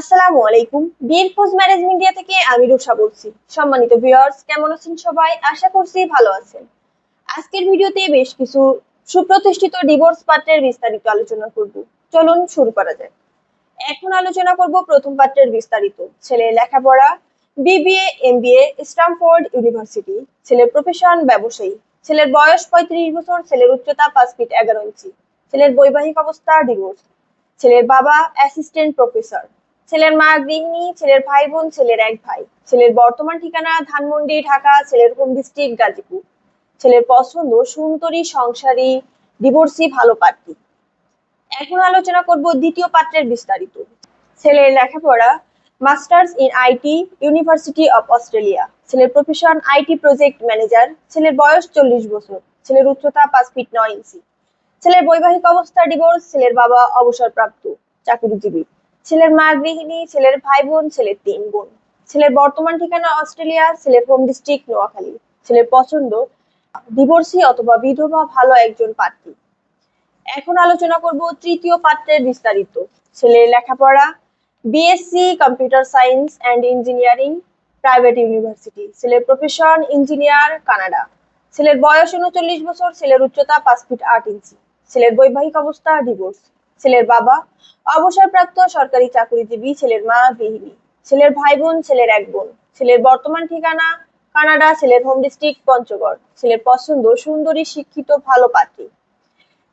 আসসালামু আলাইকুম। বিয়ের খোঁজ ম্যারেজ মিডিয়া থেকে আমি রুষা বলছি। সম্মানিত ভিউয়ার্স, কেমন আছেন সবাই? আশা করছি ভালো আছেন। আজকের ভিডিওতে বেশ কিছু সুপ্রতিষ্ঠিত ডিভোর্স পাত্রের বিস্তারিত আলোচনা করব। চলুন শুরু করা যাক। এখন আলোচনা করব প্রথম পাত্রের বিস্তারিত। ছেলের লেখাপড়া বিবিএ এমবিএ স্ট্যামফোর্ড ইউনিভার্সিটি। ছেলের প্রফেশন ব্যবসায়ী। ছেলের বয়স 35 বছর। ছেলের উচ্চতা 5 ফিট 11 ইঞ্চি। ছেলের বৈবাহিক অবস্থা ডিভোর্স। ছেলের বাবা অ্যাসিস্ট্যান্ট প্রফেসর। ছেলের মা গৃহিণী। ছেলের ভাই বোন ছেলের এক ভাই। ছেলের বর্তমান ঠিকানা ধানমন্ডি ঢাকা। ছেলের হোম ডিস্ট্রিক্ট গাজীপুর। ছেলের পছন্দ সুন্দরী সংসারী ডিভোর্সি ভালো পাত্রী। এখন আলোচনা করব দ্বিতীয় পাত্রের বিস্তারিত। ছেলের লেখাপড়া masters in IT university of Australia. ছেলের প্রফেশন আইটি প্রজেক্ট ম্যানেজার। ছেলের বয়স 40 বছর। ছেলের উচ্চতা 5 ফিট 9 ইঞ্চি। ছেলের বৈবাহিক অবস্থা ডিভোর্স। ছেলের বাবা অবসরপ্রাপ্ত চাকরিজীবী। ছেলের মা গৃহিণী। ছেলের ভাই বোন ছেলের 3 বোন। ছেলের বর্তমান ঠিকানা অস্ট্রেলিয়া। ছেলের হোম ডিস্ট্রিক্ট নোয়াখালী। ছেলের পছন্দ ডিভোর্সি অথবা বিধবা ভালো একজন প্রার্থী। এখন আলোচনা করব তৃতীয় পাত্রের বিস্তারিত। ছেলের লেখাপড়া BSc computer science and engineering private university. ছেলের প্রফেশন ইঞ্জিনিয়ার কানাডা। ছেলের বয়স 39 বছর। ছেলের উচ্চতা 5 ফিট 8 ইঞ্চি। ছেলের বৈবাহিক অবস্থা ডিভোর্স। ছেলের বাবা অবসরপ্রাপ্ত সরকারি চাকরিজীবী। ছেলের মা গৃহিণী। ছেলের ভাই বোন ছেলের এক বোন। ছেলের বর্তমান ঠিকানা কানাডা। ছেলের হোম ডিস্ট্রিক্ট পঞ্চগড়। ছেলের পছন্দ সুন্দরী শিক্ষিত ভালো পাত্রী।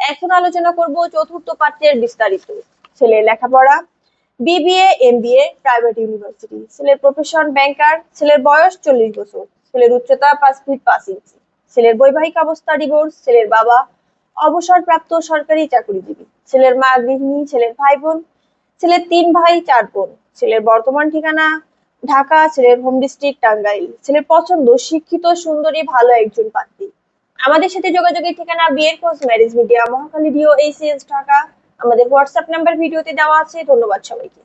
এখন আলোচনা করব চতুর্থ পাত্রের বিস্তারিত। ছেলের লেখাপড়া বিবিএ এমবিএ প্রাইভেট ইউনিভার্সিটি। ছেলের প্রফেশন ব্যাংকার। ছেলের বয়স 40 বছর। ছেলের উচ্চতা 5 ফিট 5 ইঞ্চি। ছেলের বৈবাহিক অবস্থা ডিভোর্স। ছেলের বাবা অবসরপ্রাপ্ত সরকারি চাকরিজীবী। ছেলের মা গৃহিণী। ছেলের ভাই বোন ছেলের 3 ভাই 4 বোন। ছেলের বর্তমান ঠিকানা ঢাকা। ছেলের হোম ডিস্ট্রিক্ট টাঙ্গাইল। ছেলের পছন্দ শিক্ষিত সুন্দরী ভালো একজন পাত্রী। আমাদের সাথে যোগাযোগের ঠিকানা বিয়ের খোঁজ ম্যারেজ মিডিয়া, মহাখালী ভিও, ACS ঢাকা। আমাদের হোয়াটসঅ্যাপ নাম্বার ভিডিওতে দেওয়া আছে। ধন্যবাদ সবাইকে।